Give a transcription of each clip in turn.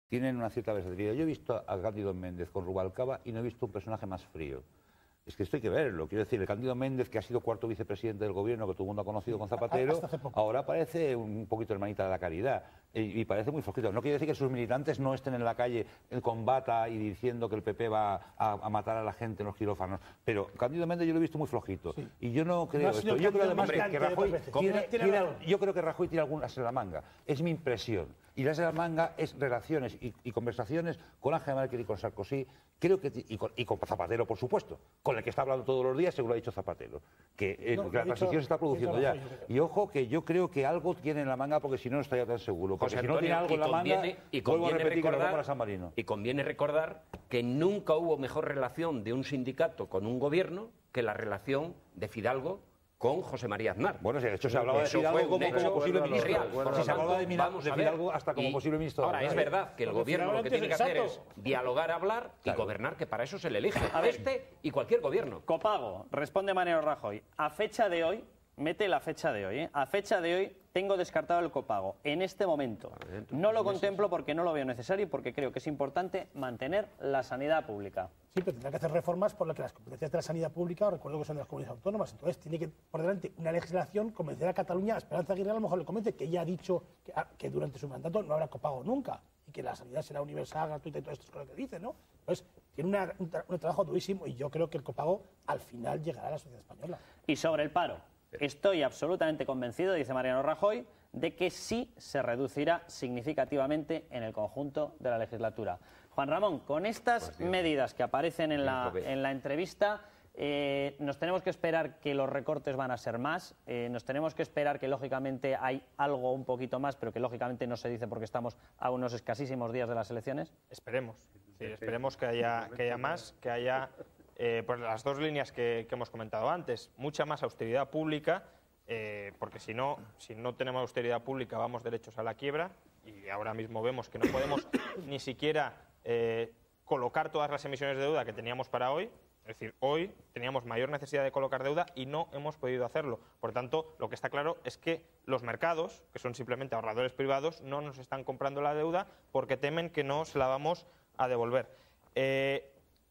tienen una cierta versatilidad. Yo he visto a Cándido Méndez con Rubalcaba y no he visto un personaje más frío. Es que esto hay que verlo. Quiero decir, el Cándido Méndez, que ha sido cuarto vicepresidente del gobierno, que todo el mundo ha conocido con Zapatero, ahora parece un poquito hermanita de la caridad. Y parece muy flojito. No quiere decir que sus militantes no estén en la calle con bata y diciendo que el PP va a matar a la gente en los quirófanos. Pero Cándido Méndez yo lo he visto muy flojito. Sí. Y yo no creo esto. Yo creo además que Rajoy yo creo que Rajoy tiene algunas en la manga. Es mi impresión. Y las de la manga es relaciones y conversaciones con Angela Merkel y con Sarkozy, creo que y con Zapatero, por supuesto, con el que está hablando todos los días, según lo ha dicho Zapatero, que la transición se está produciendo ya. Y ojo, que yo creo que algo tiene en la manga, porque si no, no estaría tan seguro. Porque si no tiene algo en la manga, vuelvo a repetir que lo para San Marino. Y conviene recordar que nunca hubo mejor relación de un sindicato con un gobierno que la relación de Fidalgo con José María Aznar. Bueno, de hecho se hablaba de Fidalgo como posible ministro. Si se hablaba de Fidalgo hasta como posible ministro. Ahora, es verdad que el gobierno lo que tiene que hacer es dialogar, hablar y gobernar, que para eso se le elige. A este y cualquier gobierno. Copago, responde Mariano Rajoy. A fecha de hoy, mete la fecha de hoy, a fecha de hoy tengo descartado el copago. En este momento no lo contemplo porque no lo veo necesario y porque creo que es importante mantener la sanidad pública. Sí, pero tendrá que hacer reformas por las que las competencias de la sanidad pública, recuerdo que son de las comunidades autónomas, entonces tiene que por delante una legislación, convencer a Cataluña, a Esperanza Aguirre a lo mejor le comente que ella ha dicho que durante su mandato no habrá copago nunca y que la sanidad será universal, gratuita y todo esto es lo que dice, ¿no? Entonces tiene un trabajo durísimo y yo creo que el copago al final llegará a la sociedad española. Y sobre el paro. Estoy absolutamente convencido, dice Mariano Rajoy, de que sí se reducirá significativamente en el conjunto de la legislatura. Juan Ramón, con estas medidas que aparecen en la entrevista, nos tenemos que esperar que los recortes van a ser más, nos tenemos que esperar que lógicamente hay algo un poquito más, pero que lógicamente no se dice porque estamos a unos escasísimos días de las elecciones. Esperemos, sí, esperemos que haya más, que haya... pues las dos líneas que hemos comentado antes, mucha más austeridad pública, porque si no tenemos austeridad pública vamos derechos a la quiebra y ahora mismo vemos que no podemos ni siquiera colocar todas las emisiones de deuda que teníamos para hoy. Es decir, hoy teníamos mayor necesidad de colocar deuda y no hemos podido hacerlo. Por tanto, lo que está claro es que los mercados, que son simplemente ahorradores privados, no nos están comprando la deuda porque temen que no se la vamos a devolver.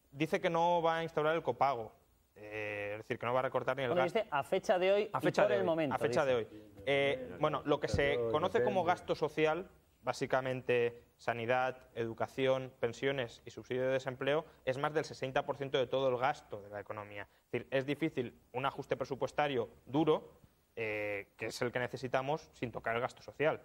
Dice que no va a instaurar el copago, es decir, que no va a recortar ni el gasto. A fecha de hoy y por el momento. A fecha de hoy. Bueno, lo que se conoce como gasto social, básicamente sanidad, educación, pensiones y subsidio de desempleo, es más del 60% de todo el gasto de la economía. Es decir, es difícil un ajuste presupuestario duro, que es el que necesitamos, sin tocar el gasto social.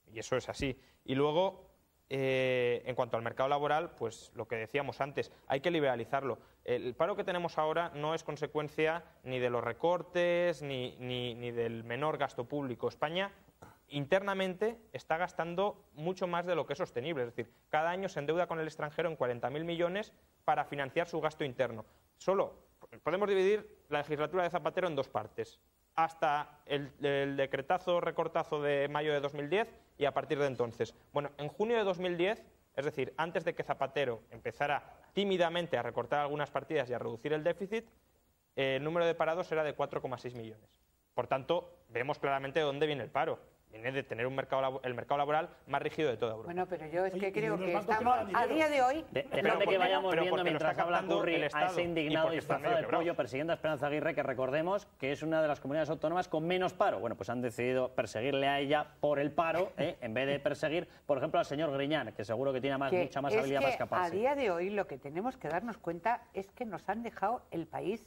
Y eso es así. Y luego... en cuanto al mercado laboral, pues lo que decíamos antes, hay que liberalizarlo. El paro que tenemos ahora no es consecuencia ni de los recortes ni del menor gasto público. España internamente está gastando mucho más de lo que es sostenible. Es decir, cada año se endeuda con el extranjero en 40.000 millones para financiar su gasto interno. Solo podemos dividir la legislatura de Zapatero en dos partes. Hasta el decretazo recortazo de mayo de 2010 y a partir de entonces. Bueno, en junio de 2010, es decir, antes de que Zapatero empezara tímidamente a recortar algunas partidas y a reducir el déficit, el número de parados era de 4,6 millones. Por tanto, vemos claramente de dónde viene el paro. Viene de tener el mercado laboral más rígido de toda Europa. Bueno, pero yo es que creo que estamos a día de hoy... Depende que vayamos viendo mientras habla Curri a ese indignado disfrazado de pollo persiguiendo a Esperanza Aguirre, que recordemos que es una de las comunidades autónomas con menos paro. Bueno, pues han decidido perseguirle a ella por el paro, en vez de perseguir, por ejemplo, al señor Griñán, que seguro que tiene mucha más habilidad para escaparse. A día de hoy lo que tenemos que darnos cuenta es que nos han dejado el país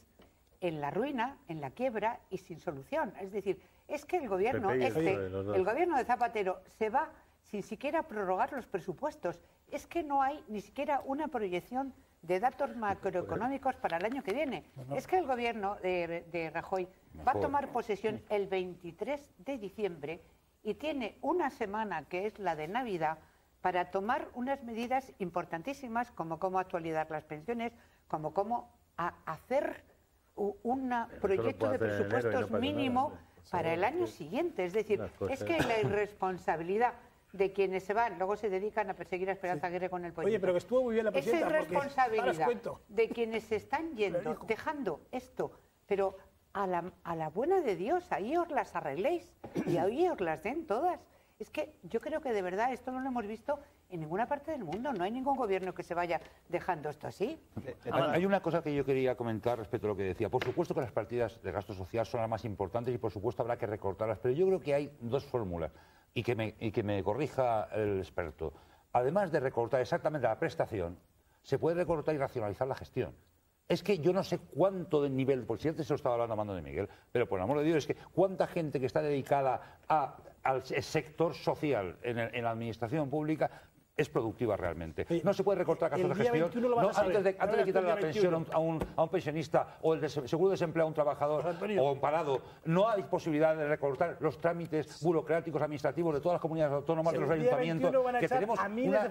en la ruina, en la quiebra y sin solución. Es decir, es que el gobierno el gobierno de Zapatero se va sin siquiera prorrogar los presupuestos. Es que no hay ni siquiera una proyección de datos macroeconómicos para el año que viene. Es que el gobierno de Rajoy va a tomar posesión el 23 de diciembre y tiene una semana, que es la de Navidad, para tomar unas medidas importantísimas como cómo actualizar las pensiones, como cómo hacer un proyecto de presupuestos mínimo para el año siguiente. Es decir, es que la irresponsabilidad de quienes se van, luego se dedican a perseguir a Esperanza Aguirre con el pollito. Oye, pero que estuvo muy bien la presidenta. Esa irresponsabilidad de quienes se están yendo, dejando esto, pero a la buena de Dios, ahí os las arregléis y ahí os las den todas. Es que yo creo que de verdad esto no lo hemos visto en ninguna parte del mundo. No hay ningún gobierno que se vaya dejando esto así. Hay una cosa que yo quería comentar respecto a lo que decía. Por supuesto que las partidas de gasto social son las más importantes y por supuesto habrá que recortarlas, pero yo creo que hay dos fórmulas y que me corrija el experto. Además de recortar exactamente la prestación, se puede recortar y racionalizar la gestión. Es que yo no sé cuánto de nivel, por si antes se lo estaba hablando a mando de Miguel, pero por el amor de Dios, es que cuánta gente que está dedicada al sector social en la administración pública es productiva realmente. No se puede recortar gastos de gestión. Antes de quitarle la pensión a un pensionista o el seguro de desempleo a un trabajador o a un parado, no hay posibilidad de recortar los trámites burocráticos administrativos de todas las comunidades autónomas, de los ayuntamientos, que tenemos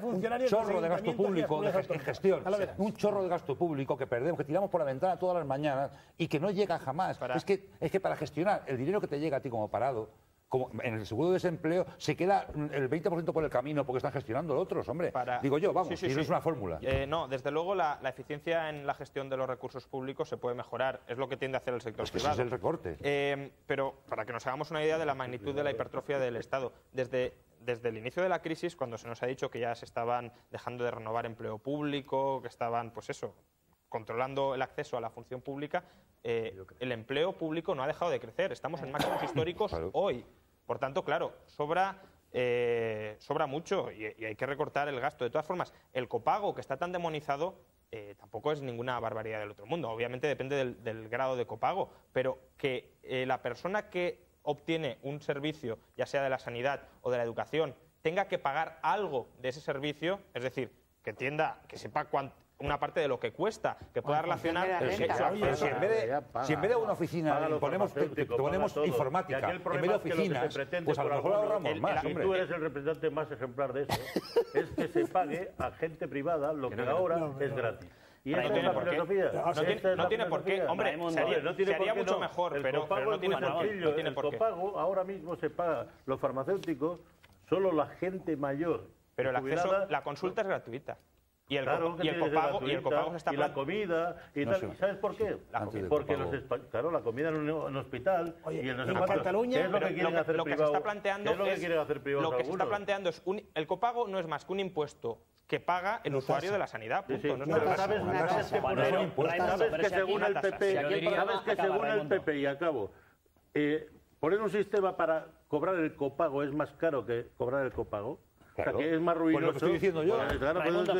un chorro de gasto público en gestión, un chorro de gasto público que perdemos, que tiramos por la ventana todas las mañanas y que no llega jamás. Es que para gestionar el dinero que te llega a ti como parado, como en el seguro de desempleo, se queda el 20% por el camino porque están gestionando otros, hombre. Digo yo, vamos, eso es una fórmula. No, desde luego la eficiencia en la gestión de los recursos públicos se puede mejorar. Es lo que tiende a hacer el sector privado. Ese es el recorte. Pero para que nos hagamos una idea de la magnitud de la hipertrofia del Estado, desde el inicio de la crisis, cuando se nos ha dicho que ya se estaban dejando de renovar empleo público, que estaban, pues eso, controlando el acceso a la función pública, el empleo público no ha dejado de crecer. Estamos en máximos históricos hoy. Por tanto, claro, sobra mucho y hay que recortar el gasto. De todas formas, el copago, que está tan demonizado, tampoco es ninguna barbaridad del otro mundo. Obviamente depende del grado de copago, pero que la persona que obtiene un servicio, ya sea de la sanidad o de la educación, tenga que pagar algo de ese servicio, es decir, que sepa una parte de lo que cuesta, que pueda relacionar... Si en vez de una oficina ponemos informática, en vez de oficina, pues a lo mejor ahorramos más, hombre. Y tú eres el representante más ejemplar de eso, es que se pague a gente privada lo que ahora es gratis. Y no tiene por qué. No tiene por qué. Hombre, sería mucho mejor, pero no tiene por qué. El copago ahora mismo se paga los farmacéuticos, solo la gente mayor. Pero el acceso, la consulta es gratuita. Y el copago se está y la comida y tal. ¿Y sabes por qué? Porque la comida en un hospital y en Cataluña, ¿qué es lo que quieren hacer lo que se está planteando es el copago no es más que un impuesto que paga el usuario de la sanidad. Sabes que según el PP y acabo, poner un sistema para cobrar el copago es más caro que cobrar el copago. Claro. O sea, que es más ruinoso. Pues lo que estoy diciendo yo. Raimundo,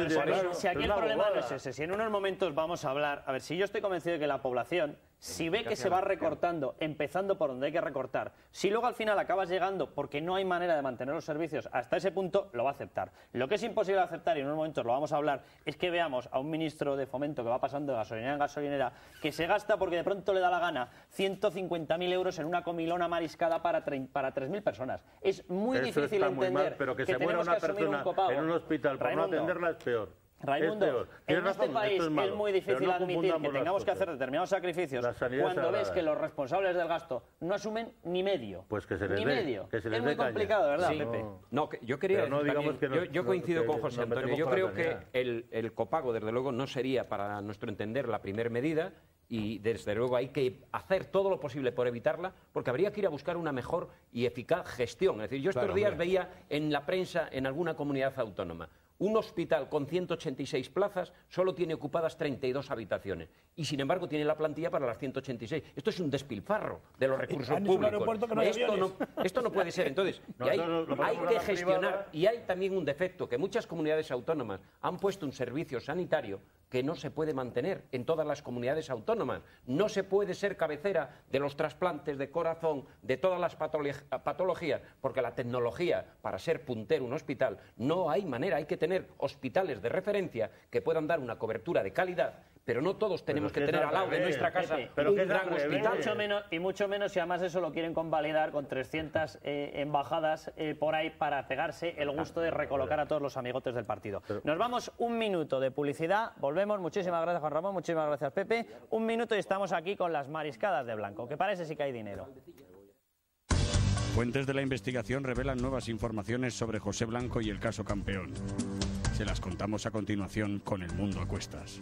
si aquí el problema no es ese, si en unos momentos vamos a hablar... A ver, si yo estoy convencido de que la población, si ve que se va recortando, empezando por donde hay que recortar, si luego al final acabas llegando porque no hay manera de mantener los servicios hasta ese punto, lo va a aceptar. Lo que es imposible aceptar, y en unos momentos lo vamos a hablar, es que veamos a un ministro de Fomento que va pasando de gasolinera en gasolinera, que se gasta porque de pronto le da la gana 150.000 euros en una comilona mariscada para 3.000 personas. Es muy difícil entender mal, pero que se muera una persona en un hospital por no atenderla es peor. Raimundo, en este país es muy difícil admitir que tengamos que hacer determinados sacrificios cuando ves que los responsables del gasto no asumen ni medio. Pues que se les ni dé, medio. Que se les es muy complicado, ¿verdad, sí. Pepe? No, yo quería decir yo coincido con José Antonio. Yo creo que el copago, desde luego, no sería, para nuestro entender, la primera medida. Y desde luego hay que hacer todo lo posible por evitarla, porque habría que ir a buscar una mejor y eficaz gestión. Es decir, yo estos días veía en la prensa en alguna comunidad autónoma un hospital con 186 plazas solo tiene ocupadas 32 habitaciones y sin embargo tiene la plantilla para las 186. Esto es un despilfarro de los recursos públicos. Esto no puede ser. Entonces, hay que gestionar, y hay también un defecto, que muchas comunidades autónomas han puesto un servicio sanitario que no se puede mantener en todas las comunidades autónomas. No se puede ser cabecera de los trasplantes de corazón, de todas las patologías, porque la tecnología, para ser puntero un hospital, no hay manera. Hay que tener hospitales de referencia que puedan dar una cobertura de calidad, pero no todos tenemos que tener al lado de nuestra casa un gran hospital. Y mucho menos si además eso lo quieren convalidar con 300 embajadas por ahí para pegarse el gusto de recolocar a todos los amigotes del partido. Nos vamos un minuto de publicidad, volvemos. Muchísimas gracias, Juan Ramón, muchísimas gracias, Pepe. Un minuto y estamos aquí con las mariscadas de Blanco, que parece sí que hay dinero. Fuentes de la investigación revelan nuevas informaciones sobre José Blanco y el caso Campeón. Se las contamos a continuación con El Mundo a Cuestas.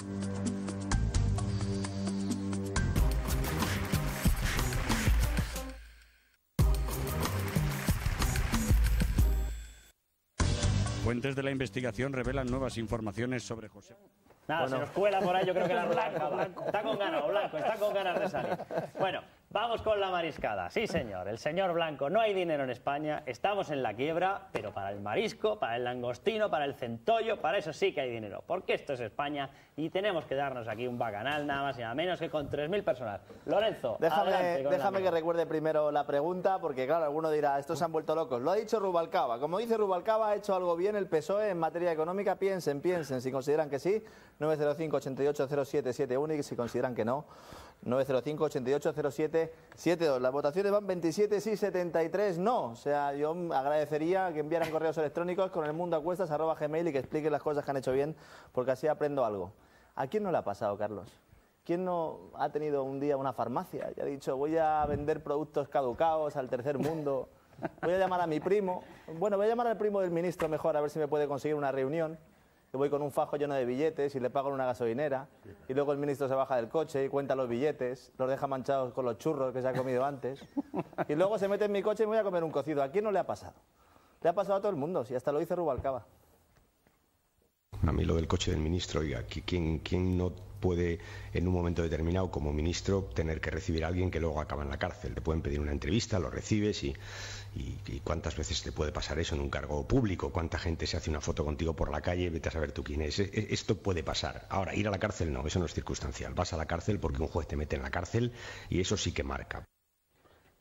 Fuentes de la investigación revelan nuevas informaciones sobre José. Nada, se nos cuela por ahí, yo creo que la Blanco. Está con ganas, Blanco, está con ganas de salir. Bueno, vamos con la mariscada. Sí, señor, el señor Blanco. No hay dinero en España, estamos en la quiebra, pero para el marisco, para el langostino, para el centollo, para eso sí que hay dinero. Porque esto es España y tenemos que darnos aquí un bacanal, nada más y nada menos que con 3.000 personas. Lorenzo, déjame que recuerde primero la pregunta, porque claro, alguno dirá, estos se han vuelto locos. Lo ha dicho Rubalcaba. Como dice Rubalcaba, ha hecho algo bien el PSOE en materia económica. Piensen, si consideran que sí. 905-880771 y si consideran que no, 905-880772. Las votaciones van 27 sí, 73 no. O sea, yo agradecería que enviaran correos electrónicos con elmundoacuestas@gmail y que expliquen las cosas que han hecho bien, porque así aprendo algo. ¿A quién no le ha pasado, Carlos? ¿Quién no ha tenido un día una farmacia y ha dicho, voy a vender productos caducados al tercer mundo, voy a llamar a mi primo, bueno, voy a llamar al primo del ministro mejor a ver si me puede conseguir una reunión, que voy con un fajo lleno de billetes y le pago en una gasolinera, y luego el ministro se baja del coche y cuenta los billetes, los deja manchados con los churros que se ha comido antes, y luego se mete en mi coche y me voy a comer un cocido? ¿A quién no le ha pasado? Le ha pasado a todo el mundo, si hasta lo dice Rubalcaba. A mí lo del coche del ministro, oiga, ¿quién no puede en un momento determinado como ministro tener que recibir a alguien que luego acaba en la cárcel? Te pueden pedir una entrevista, lo recibes y ¿cuántas veces te puede pasar eso en un cargo público? ¿Cuánta gente se hace una foto contigo por la calle? Vete a saber tú quién es. Esto puede pasar. Ahora, ir a la cárcel no, eso no es circunstancial. Vas a la cárcel porque un juez te mete en la cárcel y eso sí que marca.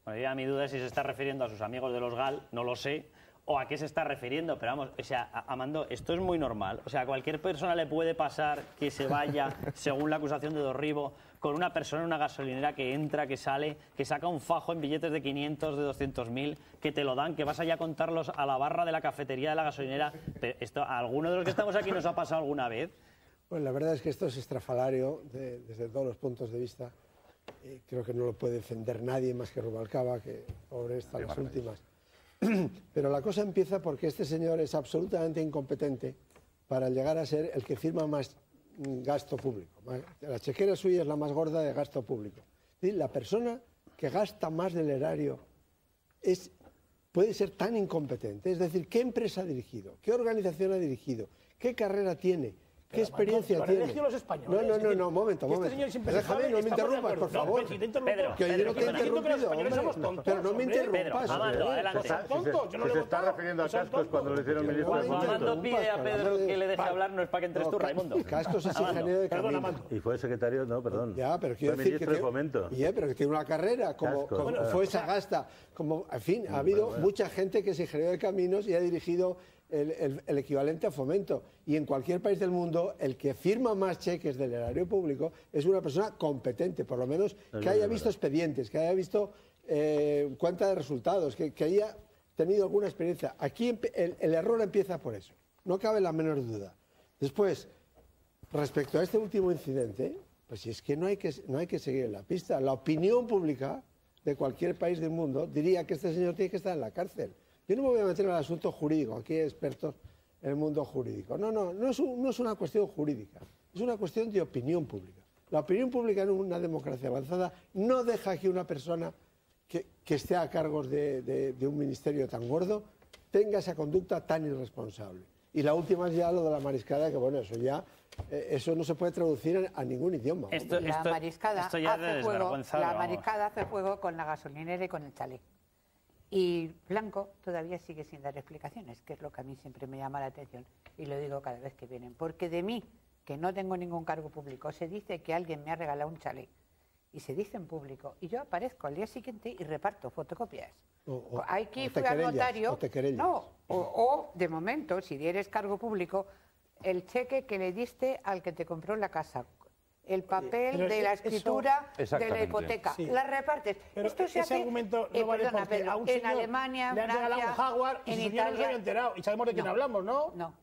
Bueno, ya mi duda es si se está refiriendo a sus amigos de los GAL, no lo sé, o a qué se está refiriendo, pero vamos, o sea, Amando, esto es muy normal. O sea, a cualquier persona le puede pasar que se vaya, según la acusación de Dorribo, con una persona en una gasolinera que entra, que sale, que saca un fajo en billetes de 500, de 200.000, que te lo dan, que vas allá a contarlos a la barra de la cafetería de la gasolinera. Pero esto, ¿a alguno de los que estamos aquí nos ha pasado alguna vez? Bueno, la verdad es que esto es estrafalario desde todos los puntos de vista. Creo que no lo puede defender nadie más que Rubalcaba, que pobre está las últimas. Pero la cosa empieza porque este señor es absolutamente incompetente para llegar a ser el que firma más gasto público. La chequera suya es la más gorda de gasto público. La persona que gasta más del erario puede ser tan incompetente. Es decir, ¿qué empresa ha dirigido? ¿Qué organización ha dirigido? ¿Qué carrera tiene? ¿Qué experiencia tiene? Los españoles. No, momento. Déjame, no me interrumpas, por favor. Pedro, que yo no te he interrumpido, pero no me interrumpas. Amando, adelante. Se está refiriendo a Cascos cuando le hicieron ministro. Cuando Amando pide a Pedro que le deje hablar, no es para que entres tú, Raimundo. Cascos es ingeniero de camino. Y fue secretario, no, perdón. Ya, pero quiero decir que pero que tiene una carrera, como fue Sagasta, como, en fin, ha habido mucha gente que es ingeniero de caminos y ha dirigido el equivalente a Fomento. Y en cualquier país del mundo, el que firma más cheques del erario público es una persona competente, por lo menos que haya visto expedientes, que haya visto cuenta de resultados, que haya tenido alguna experiencia. Aquí el error empieza por eso, no cabe la menor duda. Después, respecto a este último incidente, pues si es que no hay que seguir en la pista. La opinión pública de cualquier país del mundo diría que este señor tiene que estar en la cárcel. Yo no me voy a meter en el asunto jurídico, aquí hay expertos en el mundo jurídico. No es una cuestión jurídica, es una cuestión de opinión pública. La opinión pública en una democracia avanzada no deja que una persona que esté a cargo de un ministerio tan gordo tenga esa conducta tan irresponsable. Y la última es ya lo de la mariscada, que bueno, eso no se puede traducir a ningún idioma. La mariscada hace juego con la gasolinera y con el chalet. Y Blanco todavía sigue sin dar explicaciones, que es lo que a mí siempre me llama la atención, y lo digo cada vez que vienen. Porque de mí, que no tengo ningún cargo público, se dice que alguien me ha regalado un chalet, y se dice en público, y yo aparezco al día siguiente y reparto fotocopias. Aquí fui al notario, o de momento, si eres cargo público, el cheque que le diste al que te compró la casa, el papel de la escritura de la hipoteca, las repartes. Pero esto se hace argumento no vale porque a un en Alemania, le han regalado un Jaguar y su señor no se había enterado. Y sabemos de quién hablamos, ¿no? No.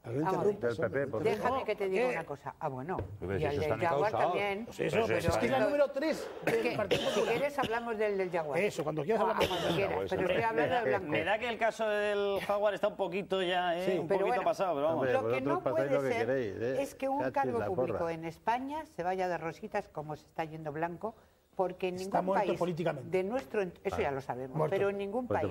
Déjame que te diga una cosa. Bueno. Y el del Jaguar también. Pues es que es la número 3 del Partido Popular. Si quieres hablamos del Jaguar. Eso, cuando quieras hablamos cuando quieras. Pero estoy hablando de Blanco. Me da que el caso del Jaguar está un poquito ya, un poquito pasado, pero vamos. Lo que no puede ser es que un cargo público en España se vaya de rositas como se está yendo Blanco, porque en ningún país de nuestro, eso ya lo sabemos, pero en ningún país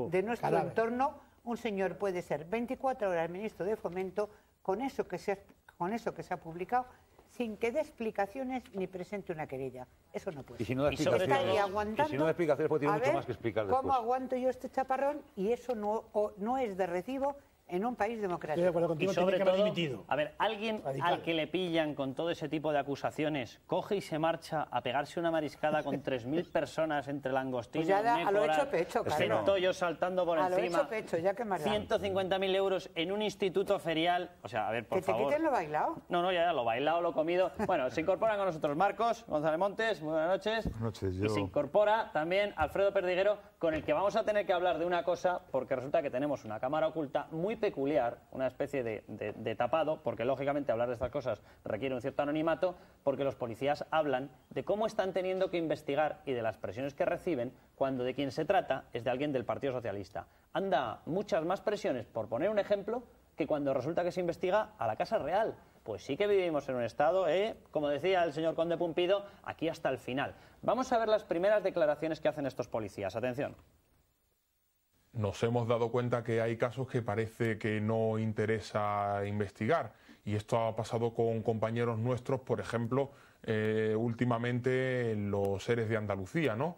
de nuestro entorno un señor puede ser 24 horas ministro de Fomento con eso que se ha publicado, sin que dé explicaciones ni presente una querella. Eso no puede. Y si no da explicaciones, pues tiene mucho más que explicar después. ¿Cómo aguanto yo este chaparrón? Y eso no es de recibo en un país democrático. Estoy de acuerdo contigo, y sobre tiene que haber todo, dimitido. a ver, alguien al que le pillan con todo ese tipo de acusaciones, coge y se marcha a pegarse una mariscada con 3.000 personas entre langostinos, pues ya a lo hecho pecho, claro. centollos saltando por encima. A lo hecho pecho, ya que más 150.000 euros en un instituto ferial. O sea, a ver, por favor. ¿Que te quiten lo bailado? No, ya, lo bailado, lo comido. Bueno, se incorporan con nosotros Marcos González Montes, muy buenas noches. Buenas noches, Y se incorpora también Alfredo Perdiguero, con el que vamos a tener que hablar de una cosa, porque resulta que tenemos una cámara oculta muy peculiar, una especie de tapado, porque lógicamente hablar de estas cosas requiere un cierto anonimato, porque los policías hablan de cómo están teniendo que investigar y de las presiones que reciben cuando de quien se trata es de alguien del Partido Socialista. Anda, muchas más presiones, por poner un ejemplo, que cuando resulta que se investiga a la Casa Real. Pues sí que vivimos en un estado, como decía el señor Conde Pumpido, aquí hasta el final. Vamos a ver las primeras declaraciones que hacen estos policías. Atención. Nos hemos dado cuenta que hay casos que parece que no interesa investigar, y esto ha pasado con compañeros nuestros, por ejemplo, últimamente en los ERES de Andalucía, ¿no?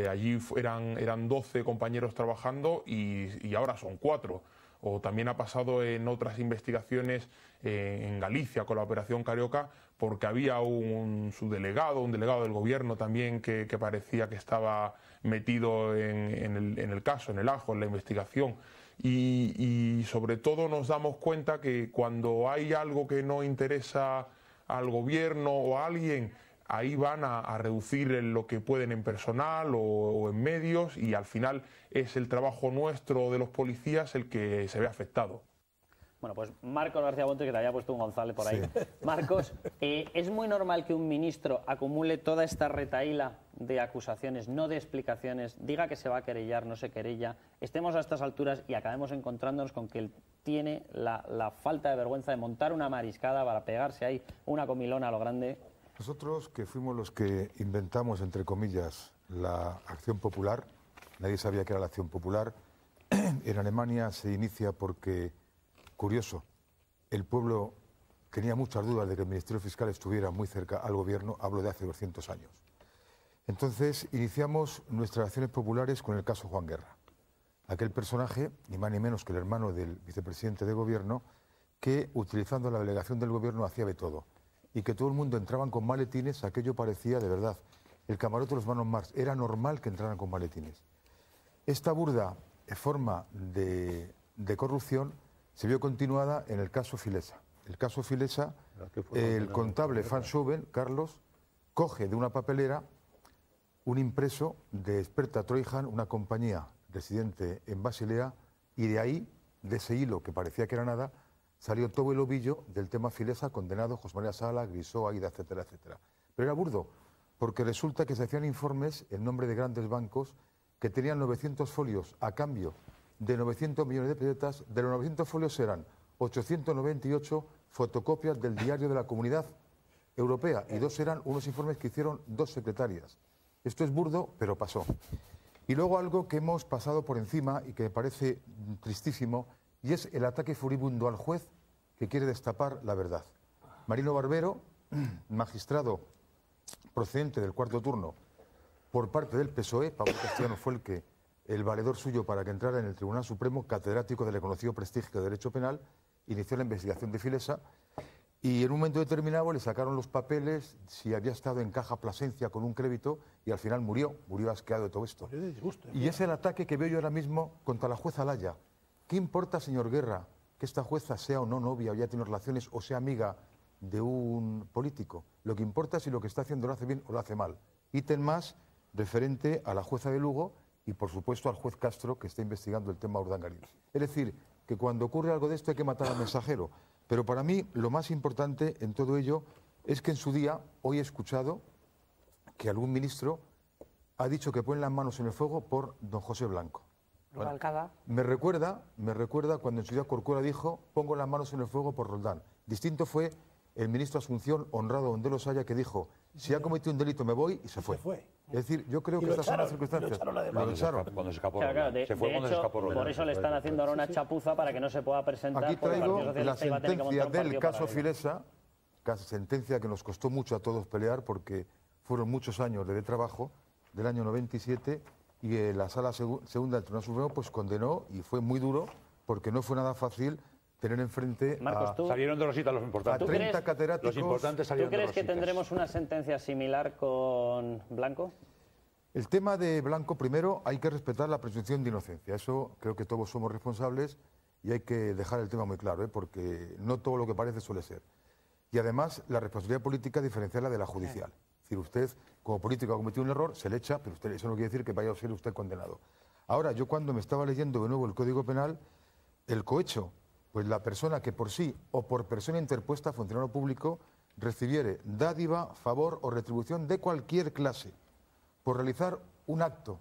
Allí eran 12 compañeros trabajando y ahora son 4. O también ha pasado en otras investigaciones en Galicia con la Operación Carioca, porque había un subdelegado, un delegado del gobierno también que parecía que estaba metido en el caso, en el ajo, en la investigación. Y sobre todo nos damos cuenta que cuando hay algo que no interesa al gobierno o a alguien, ahí van a reducir lo que pueden en personal o en medios, y al final es el trabajo nuestro de los policías el que se ve afectado. Bueno, pues Marcos García Montes, que te había puesto un González por ahí. Sí. Marcos, ¿es muy normal que un ministro acumule toda esta retahíla de acusaciones, no de explicaciones, diga que se va a querellar, no se querella, estemos a estas alturas y acabemos encontrándonos con que él tiene la falta de vergüenza de montar una mariscada para pegarse ahí una comilona a lo grande? Nosotros, que fuimos los que inventamos, entre comillas, la acción popular, nadie sabía que era la acción popular, en Alemania se inicia porque, curioso, el pueblo tenía muchas dudas de que el Ministerio Fiscal estuviera muy cerca al gobierno, hablo de hace 200 años. Entonces iniciamos nuestras acciones populares con el caso Juan Guerra, aquel personaje, ni más ni menos que el hermano del vicepresidente de gobierno, que utilizando la delegación del gobierno hacía de todo, y que todo el mundo entraban con maletines, aquello parecía de verdad el camarote de los hermanos Marx, era normal que entraran con maletines. Esta burda forma de corrupción se vio continuada en el caso Filesa. El caso Filesa, el contable Van Schuven, Carlos, coge de una papelera un impreso de Experta Treuhand, una compañía residente en Basilea, y de ahí, de ese hilo que parecía que era nada, salió todo el ovillo del tema Filesa, condenado José María Sala, Grisó, Aida, etcétera, etcétera. Pero era burdo, porque resulta que se hacían informes en nombre de grandes bancos que tenían 900 folios a cambio de 900 millones de pesetas. De los 900 folios eran 898 fotocopias del diario de la Comunidad Europea, y 2 eran unos informes que hicieron 2 secretarias. Esto es burdo, pero pasó. Y luego algo que hemos pasado por encima y que me parece tristísimo, y es el ataque furibundo al juez que quiere destapar la verdad. Marino Barbero, magistrado procedente del cuarto turno por parte del PSOE, Pablo Castellano fue el valedor suyo para que entrara en el Tribunal Supremo, catedrático del reconocido prestigio de Derecho Penal, inició la investigación de Filesa, y en un momento determinado le sacaron los papeles, si había estado en Caja Plasencia con un crédito, y al final murió asqueado de todo esto. Y es el ataque que veo yo ahora mismo contra la jueza Laya. ¿Qué importa, señor Guerra, que esta jueza sea o no novia, o ya tiene relaciones, o sea amiga de un político? Lo que importa es si lo que está haciendo lo hace bien o lo hace mal. Ítem más referente a la jueza de Lugo y, por supuesto, al juez Castro, que está investigando el tema Urdangarín. Es decir, que cuando ocurre algo de esto hay que matar al mensajero. Pero para mí lo más importante en todo ello es que en su día, hoy he escuchado que algún ministro ha dicho que ponen las manos en el fuego por don José Blanco. Bueno, me recuerda cuando en su día Corcuera dijo: pongo las manos en el fuego por Roldán. Distinto fue el ministro Asunción, honrado donde los haya, que dijo: si ha cometido un delito me voy, y se fue. Es decir, yo creo que estas son las circunstancias. Lo echaron cuando se escapó. Se fue cuando se escapó. Por eso le están haciendo ahora una chapuza para que no se pueda presentar. Aquí traigo la sentencia del caso Filesa, sentencia que nos costó mucho a todos pelear porque fueron muchos años de trabajo, del año 97, y la Sala Segunda del Tribunal Supremo pues condenó, y fue muy duro, porque no fue nada fácil tener enfrente Marcos, salieron de rositas los importantes. A 30 catedráticos. Los importantes salieron de rositas. ¿Tú crees que tendremos una sentencia similar con Blanco? El tema de Blanco, primero, hay que respetar la presunción de inocencia. Eso creo que todos somos responsables y hay que dejar el tema muy claro, porque no todo lo que parece suele ser. Y además, la responsabilidad política diferenciarla de la judicial. Es decir, usted, como político, ha cometido un error, se le echa, pero eso no quiere decir que vaya a ser usted condenado. Ahora, yo cuando me estaba leyendo de nuevo el Código Penal, el cohecho, pues la persona que por sí o por persona interpuesta, funcionario público, recibiere dádiva, favor o retribución de cualquier clase por realizar un acto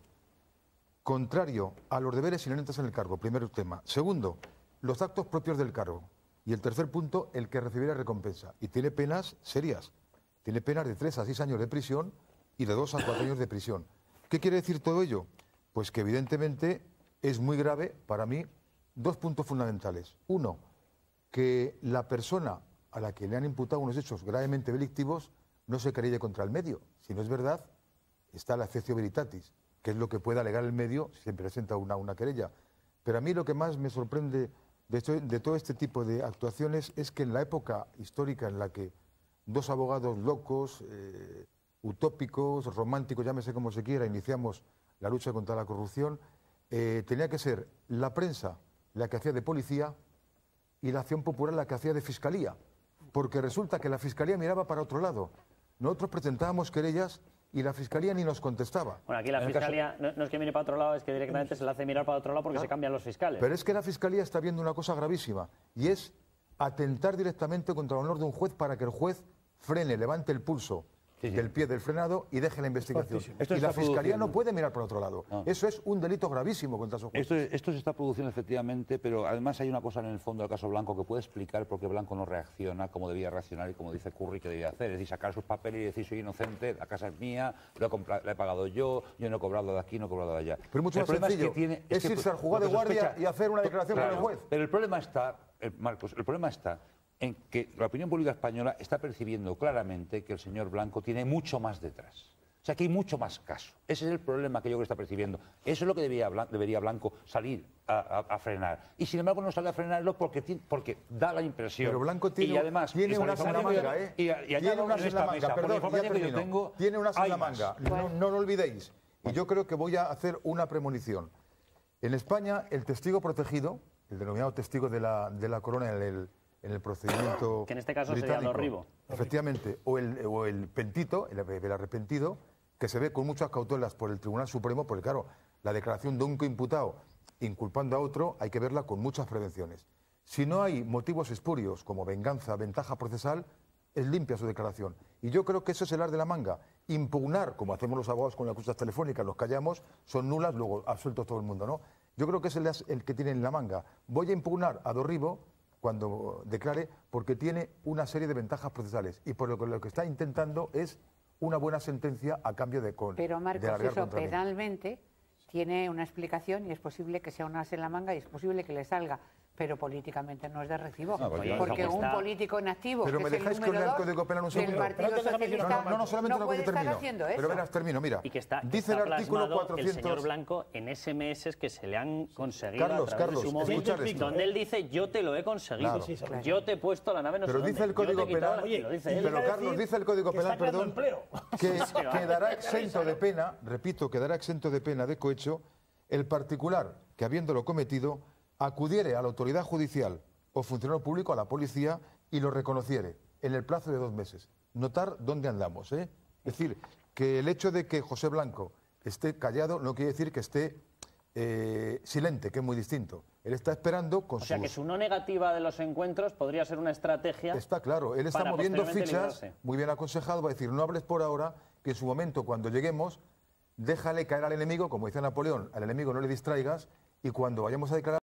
contrario a los deberes inherentes en el cargo, primer tema. Segundo, los actos propios del cargo. Y el tercer punto, el que recibiera recompensa. Y tiene penas serias. Tiene penas de 3 a 6 años de prisión y de 2 a 4 años de prisión. ¿Qué quiere decir todo ello? Pues que evidentemente es muy grave para mí 2 puntos fundamentales. Uno, que la persona a la que le han imputado unos hechos gravemente delictivos no se querelle contra el medio. Si no es verdad, está la exceptio veritatis, que es lo que puede alegar el medio si se presenta una querella. Pero a mí lo que más me sorprende de todo este tipo de actuaciones es que en la época histórica en la que 2 abogados locos, utópicos, románticos, llámese como se quiera, iniciamos la lucha contra la corrupción, tenía que ser la prensa la que hacía de policía y la acción popular la que hacía de fiscalía, porque resulta que la fiscalía miraba para otro lado. Nosotros presentábamos querellas y la fiscalía ni nos contestaba. Bueno, aquí la fiscalía no es que mire para otro lado, es que directamente se la hace mirar para otro lado porque se cambian los fiscales. Pero es que la fiscalía está viendo una cosa gravísima y es atentar directamente contra el honor de un juez para que el juez frene, levante el pulso del pie del frenado y deje la investigación. Y la fiscalía no puede mirar por otro lado. No. Eso es un delito gravísimo contra esos jueces. Esto se está produciendo efectivamente, pero además hay una cosa en el fondo del caso Blanco que puede explicar por qué Blanco no reacciona como debía reaccionar y como dice Curry que debía hacer. Es decir, sacar sus papeles y decir soy inocente, la casa es mía, la he pagado yo no he cobrado de aquí, no he cobrado de allá. Pero mucho más sencillo, es irse al juzgado de guardia y hacer una declaración con el juez. Pero el problema está, Marcos, el problema está en que la opinión pública española está percibiendo claramente que el señor Blanco tiene mucho más detrás. O sea, que hay mucho más caso. Ese es el problema que yo creo que está percibiendo. Eso es lo que debería Blanco salir a frenar. Y sin embargo no sale a frenarlo porque da la impresión. Pero Blanco tiene, y además, tiene unas en la manga, ¿eh? Tiene unas en la manga, perdón, ya termino. Tiene unas en la manga. No lo olvidéis. Y yo creo que voy a hacer una premonición. En España, el testigo protegido, el denominado testigo de la corona en el procedimiento que en este caso sería Dorribo. Efectivamente, o el pentito, el arrepentido, que se ve con muchas cautelas por el Tribunal Supremo, porque claro, la declaración de un coimputado inculpando a otro hay que verla con muchas prevenciones. Si no hay motivos espurios como venganza, ventaja procesal, es limpia su declaración. Y yo creo que eso es el as de la manga. Impugnar, como hacemos los abogados con las acusas telefónicas, nos callamos, son nulas, luego absueltos todo el mundo, ¿no? Yo creo que es el que tiene en la manga. Voy a impugnar a Dorribo cuando declare, porque tiene una serie de ventajas procesales y por lo que está intentando es una buena sentencia a cambio de Pero Marcos, eso penalmente tiene una explicación y es posible que sea un as en la manga y es posible que le salga, pero políticamente no es de recibo. Porque un político en activo, pero que me es dejáis el con número el Código Penal un segundo. No, solamente puede estar haciendo eso. Pero verás, termino, mira. Y que está dice el artículo 400... el señor Blanco en SMS que se le han conseguido Carlos, a través de su móvil, donde él dice yo te lo he conseguido, yo te he puesto la nave no sé dónde. Pero dice el Código Penal, pero Carlos, dice el Código Penal, perdón, que quedará exento de pena, repito, quedará exento de pena de cohecho el particular que habiéndolo cometido acudiere a la autoridad judicial o funcionario público, a la policía, y lo reconociere en el plazo de 2 meses. Notar dónde andamos, ¿eh? Es decir, que el hecho de que José Blanco esté callado no quiere decir que esté silente, que es muy distinto. Él está esperando con que su no negativa de los encuentros podría ser una estrategia. Está claro, él está moviendo fichas, muy bien aconsejado, va a decir, no hables por ahora, que en su momento, cuando lleguemos, déjale caer al enemigo, como dice Napoleón, al enemigo no le distraigas, y cuando vayamos a declarar